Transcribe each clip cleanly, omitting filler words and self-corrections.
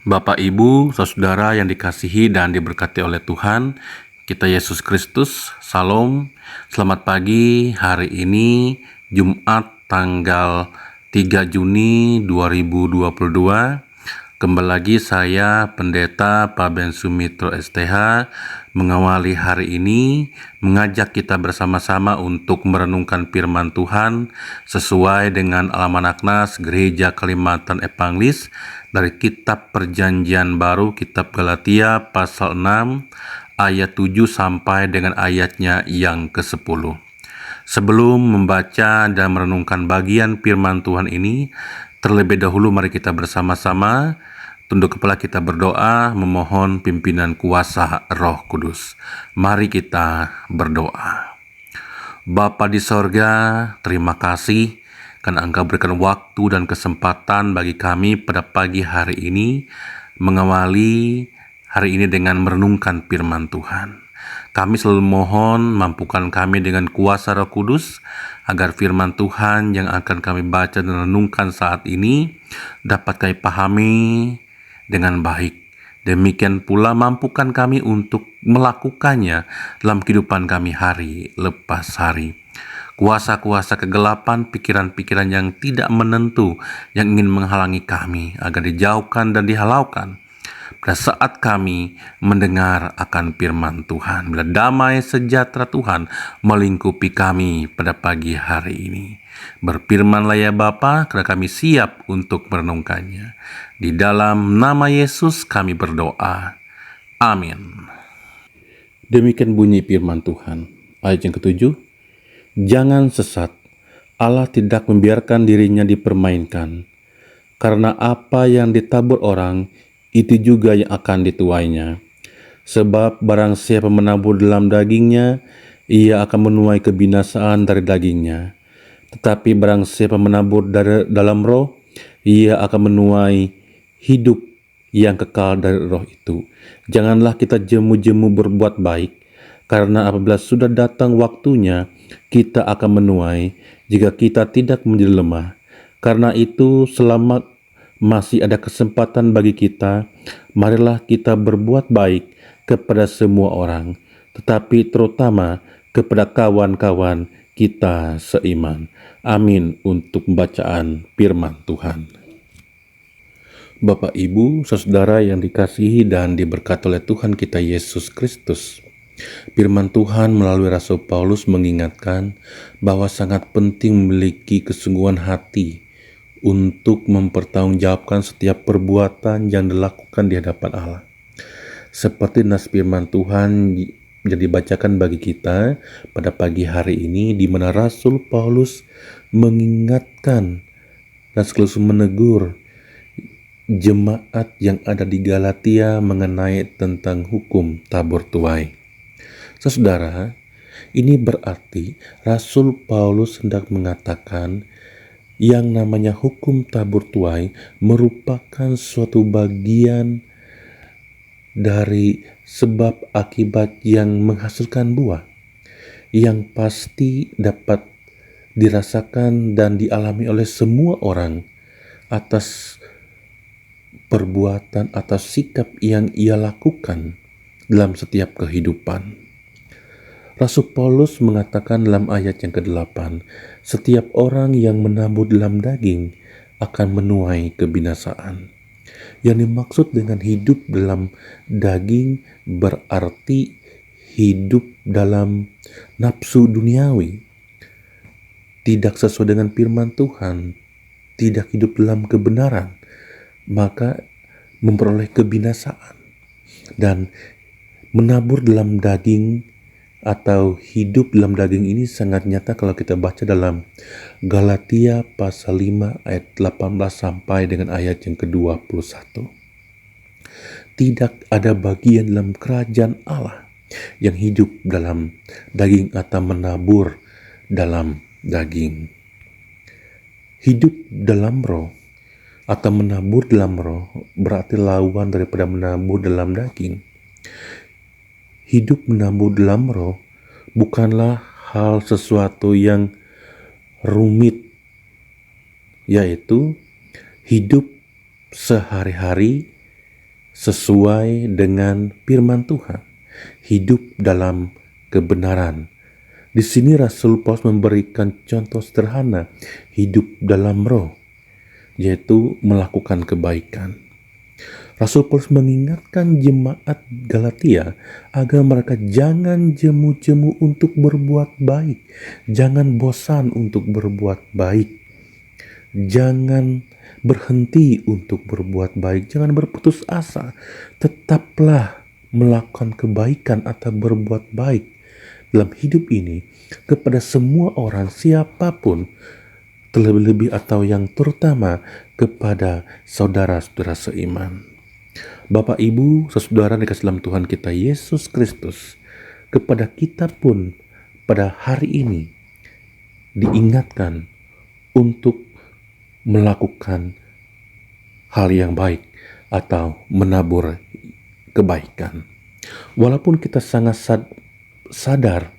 Bapak, Ibu, saudara yang dikasihi dan diberkati oleh Tuhan, kita Yesus Kristus, Salam, selamat pagi. Hari ini Jumat tanggal 3 Juni 2022. Kembali lagi saya Pendeta Paben Sumitro STH mengawali hari ini, mengajak kita bersama-sama untuk merenungkan firman Tuhan sesuai dengan Almanak Nas Gereja Kalimantan Epanglis dari Kitab Perjanjian Baru, Kitab Galatia pasal 6 ayat 7 sampai dengan ayatnya yang ke-10. Sebelum membaca dan merenungkan bagian firman Tuhan ini, terlebih dahulu mari kita bersama-sama tunduk kepala, kita berdoa memohon pimpinan kuasa Roh Kudus. Mari kita berdoa. Bapa di sorga, terima kasih karena Engkau berikan waktu dan kesempatan bagi kami pada pagi hari ini mengawali hari ini dengan merenungkan firman Tuhan. Kami selalu mohon mampukan kami dengan kuasa Roh Kudus agar firman Tuhan yang akan kami baca dan renungkan saat ini dapat kami pahami dengan baik. Demikian pula mampukan kami untuk melakukannya dalam kehidupan kami hari lepas hari. Kuasa-kuasa kegelapan, pikiran-pikiran yang tidak menentu yang ingin menghalangi kami agar dijauhkan dan dihalaukan pada saat kami mendengar akan firman Tuhan. Bila damai sejahtera Tuhan melingkupi kami pada pagi hari ini. Berfirmanlah ya Bapa, karena kami siap untuk merenungkannya. Di dalam nama Yesus kami berdoa. Amin. Demikian bunyi firman Tuhan. Ayat yang ketujuh. Jangan sesat. Allah tidak membiarkan dirinya dipermainkan. Karena apa yang ditabur orang, itu juga yang akan dituainya. Sebab barang siapa menabur dalam dagingnya, ia akan menuai kebinasaan dari dagingnya. Tetapi barang siapa menabur dalam roh, ia akan menuai hidup yang kekal dari roh itu. Janganlah kita jemu-jemu berbuat baik, karena apabila sudah datang waktunya, kita akan menuai jika kita tidak menjadi lemah. Karena itu, selama masih ada kesempatan bagi kita, marilah kita berbuat baik kepada semua orang, tetapi terutama kepada kawan-kawan kita seiman. Amin untuk bacaan firman Tuhan. Bapak, Ibu, saudara yang dikasihi dan diberkati oleh Tuhan kita Yesus Kristus. Firman Tuhan melalui Rasul Paulus mengingatkan bahwa sangat penting memiliki kesungguhan hati untuk mempertanggungjawabkan setiap perbuatan yang dilakukan di hadapan Allah. Seperti nas firman Tuhan yang dibacakan bagi kita pada pagi hari ini, di mana Rasul Paulus mengingatkan dan sekaligus menegur jemaat yang ada di Galatia mengenai tentang hukum tabur tuai. Saudara, ini berarti Rasul Paulus hendak mengatakan yang namanya hukum tabur tuai merupakan suatu bagian dari sebab akibat yang menghasilkan buah yang pasti dapat dirasakan dan dialami oleh semua orang atas perbuatan atau sikap yang ia lakukan dalam setiap kehidupan. Rasul Paulus mengatakan dalam ayat yang ke-8, setiap orang yang menabur dalam daging akan menuai kebinasaan. Yang dimaksud dengan hidup dalam daging berarti hidup dalam nafsu duniawi, tidak sesuai dengan firman Tuhan, tidak hidup dalam kebenaran, maka memperoleh kebinasaan. Dan menabur dalam daging atau hidup dalam daging ini sangat nyata kalau kita baca dalam Galatia pasal 5 ayat 18 sampai dengan ayat yang ke-21. Tidak ada bagian dalam kerajaan Allah yang hidup dalam daging atau menabur dalam daging. Hidup dalam roh atau menabur dalam roh berarti lawan daripada menabur dalam daging. Hidup menabur dalam roh bukanlah hal sesuatu yang rumit, yaitu hidup sehari-hari sesuai dengan firman Tuhan, hidup dalam kebenaran. Di sini Rasul Paulus memberikan contoh sederhana hidup dalam roh, yaitu melakukan kebaikan. Rasul Paulus mengingatkan jemaat Galatia agar mereka jangan jemu-jemu untuk berbuat baik, jangan bosan untuk berbuat baik, jangan berhenti untuk berbuat baik, jangan berputus asa, tetaplah melakukan kebaikan atau berbuat baik dalam hidup ini kepada semua orang, siapapun, terlebih-lebih atau yang terutama kepada saudara-saudara seiman. Bapak, Ibu, saudara dikasih dalam Tuhan kita Yesus Kristus, kepada kita pun pada hari ini diingatkan untuk melakukan hal yang baik atau menabur kebaikan. Walaupun kita sangat sadar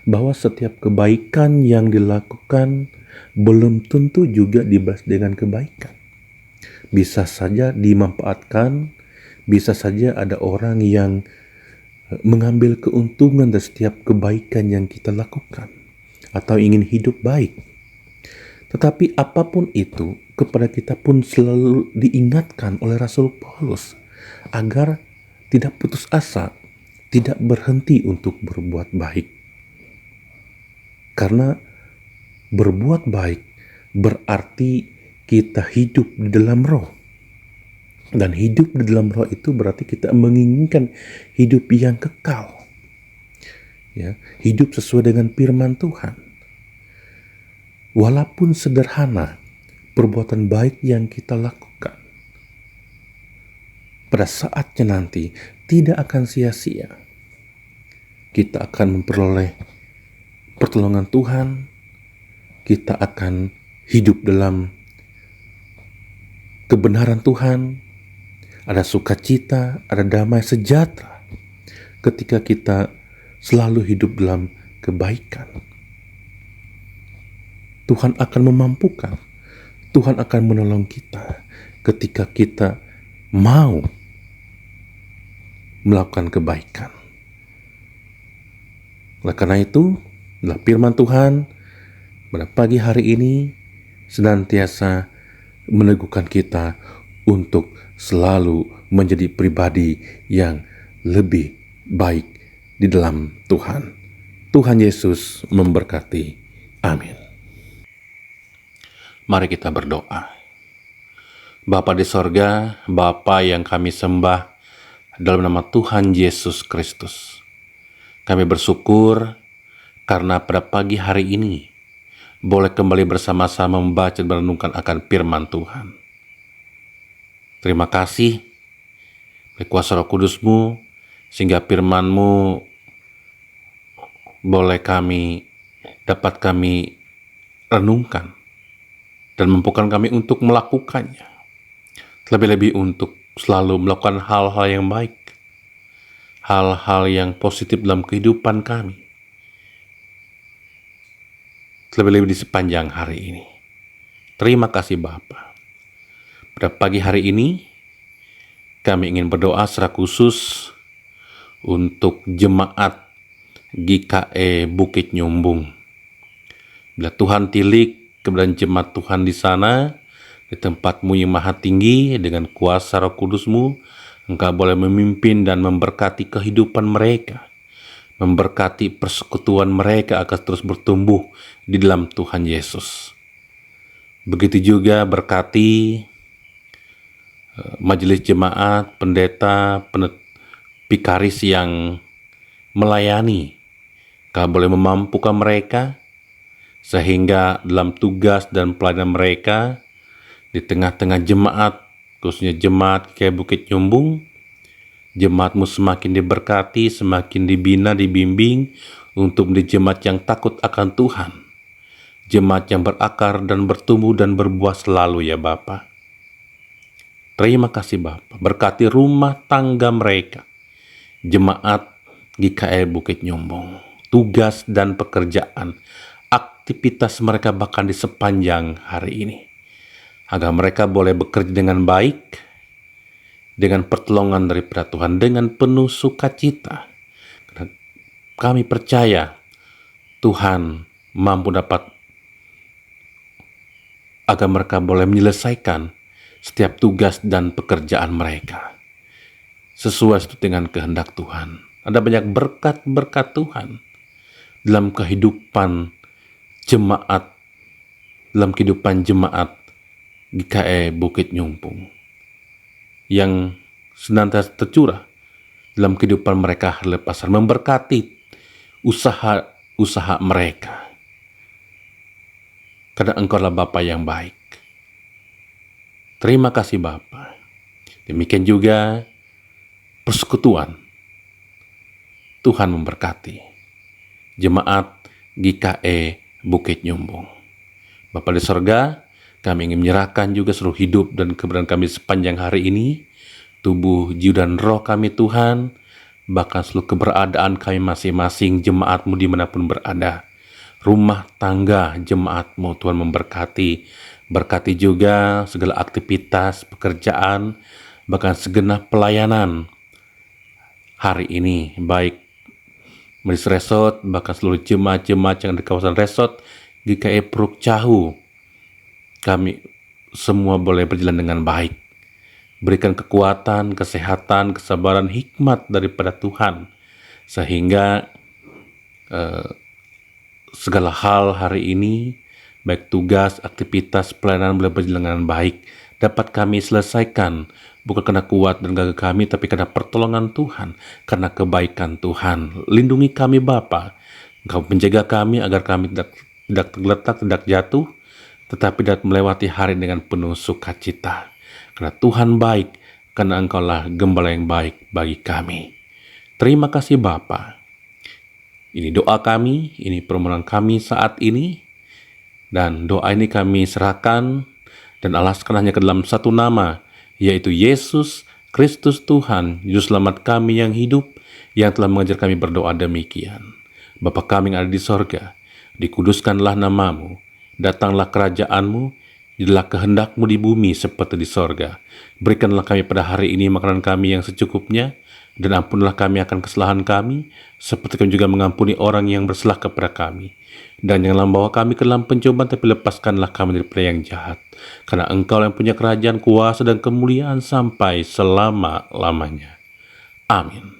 bahwa setiap kebaikan yang dilakukan belum tentu juga dibalas dengan kebaikan. Bisa saja dimanfaatkan, bisa saja ada orang yang mengambil keuntungan dari setiap kebaikan yang kita lakukan atau ingin hidup baik. Tetapi apapun itu, kepada kita pun selalu diingatkan oleh Rasul Paulus agar tidak putus asa, tidak berhenti untuk berbuat baik. Karena berbuat baik berarti kita hidup di dalam roh. Dan hidup di dalam roh itu berarti kita menginginkan hidup yang kekal. Ya, hidup sesuai dengan firman Tuhan. Walaupun sederhana perbuatan baik yang kita lakukan, pada saatnya nanti tidak akan sia-sia. Kita akan memperoleh pertolongan Tuhan, kita akan hidup dalam kebenaran Tuhan, ada sukacita, ada damai sejahtera ketika kita selalu hidup dalam kebaikan. Tuhan akan memampukan, Tuhan akan menolong kita ketika kita mau melakukan kebaikan. Oleh karena itu, dalam firman Tuhan pada pagi hari ini senantiasa meneguhkan kita untuk selalu menjadi pribadi yang lebih baik di dalam Tuhan. Tuhan Yesus memberkati. Amin. Mari kita berdoa. Bapa di sorga, Bapa yang kami sembah dalam nama Tuhan Yesus Kristus. Kami bersyukur karena pada pagi hari ini boleh kembali bersama-sama membaca dan merenungkan akan firman Tuhan. Terima kasih oleh kuasa Roh Kudus-Mu sehingga firman-Mu boleh dapat kami renungkan dan mampukan kami untuk melakukannya. Lebih-lebih untuk selalu melakukan hal-hal yang baik, hal-hal yang positif dalam kehidupan kami. Lebih-lebih di sepanjang hari ini. Terima kasih Bapa. Pada pagi hari ini, kami ingin berdoa secara khusus untuk jemaat GKE Bukit Nyumbung. Bila Tuhan tilik keberadaan jemaat Tuhan di sana, di tempat-Mu yang maha tinggi, dengan kuasa Roh Kudus-Mu, Engkau boleh memimpin dan memberkati kehidupan mereka, memberkati persekutuan mereka agar terus bertumbuh di dalam Tuhan Yesus. Begitu juga berkati majelis jemaat, pendeta, pikaris yang melayani. Kau boleh memampukan mereka sehingga dalam tugas dan pelayanan mereka di tengah-tengah jemaat, khususnya jemaat kayak Bukit Nyumbung, jemaat-Mu semakin diberkati, semakin dibina, dibimbing untuk menjadi jemaat yang takut akan Tuhan, jemaat yang berakar dan bertumbuh dan berbuah selalu ya Bapa. Terima kasih Bapa, berkati rumah tangga mereka, jemaat GKE Bukit Nyumbung, tugas dan pekerjaan, aktivitas mereka bahkan di sepanjang hari ini, agar mereka boleh bekerja dengan baik, dengan pertolongan daripada Tuhan, dengan penuh sukacita. Karena kami percaya Tuhan mampu dapat agar mereka boleh menyelesaikan setiap tugas dan pekerjaan mereka sesuai dengan kehendak Tuhan. Ada banyak berkat-berkat Tuhan dalam kehidupan jemaat, GKE Bukit Nyumpung yang senantiasa tercurah dalam kehidupan mereka lepasan, memberkati usaha mereka. Karena Engkaulah Bapa yang baik. Terima kasih Bapa. Demikian juga persekutuan. Tuhan memberkati jemaat GKE Bukit Nyumbung. Bapa di sorga, kami ingin menyerahkan juga seluruh hidup dan keberadaan kami sepanjang hari ini, tubuh, jiwa, dan roh kami Tuhan, bahkan seluruh keberadaan kami masing-masing, jemaat-Mu dimanapun berada, rumah tangga jemaat-Mu Tuhan memberkati, berkati juga segala aktivitas, pekerjaan, bahkan segenap pelayanan hari ini, baik Medis Resort, bahkan seluruh jemaat-jemaat yang di kawasan Resort, GKE Pruk Cahu, kami semua boleh berjalan dengan baik. Berikan kekuatan, kesehatan, kesabaran, hikmat daripada Tuhan, sehingga segala hal hari ini, baik tugas, aktivitas, pelayanan boleh berjalan dengan baik, dapat kami selesaikan, bukan karena kuat dan gagah kami, tapi karena pertolongan Tuhan, karena kebaikan Tuhan. Lindungi kami Bapa, Engkau menjaga kami agar kami tidak tergeletak, tidak jatuh, tetapi dapat melewati hari dengan penuh sukacita. Karena Tuhan baik, karena Engkaulah Gembala yang baik bagi kami. Terima kasih Bapa. Ini doa kami, ini permohonan kami saat ini, dan doa ini kami serahkan dan alaskan hanya ke dalam satu nama, yaitu Yesus Kristus Tuhan, Juru Selamat kami yang hidup, yang telah mengajar kami berdoa demikian. Bapa kami yang ada di sorga, dikuduskanlah nama-Mu, datanglah kerajaan-Mu, jadilah kehendak-Mu di bumi seperti di sorga. Berikanlah kami pada hari ini makanan kami yang secukupnya, dan ampunilah kami akan kesalahan kami, seperti kami juga mengampuni orang yang bersalah kepada kami. Dan janganlah membawa kami ke dalam pencobaan, tapi lepaskanlah kami daripada yang jahat. Karena Engkau yang punya kerajaan, kuasa, dan kemuliaan sampai selama-lamanya. Amin.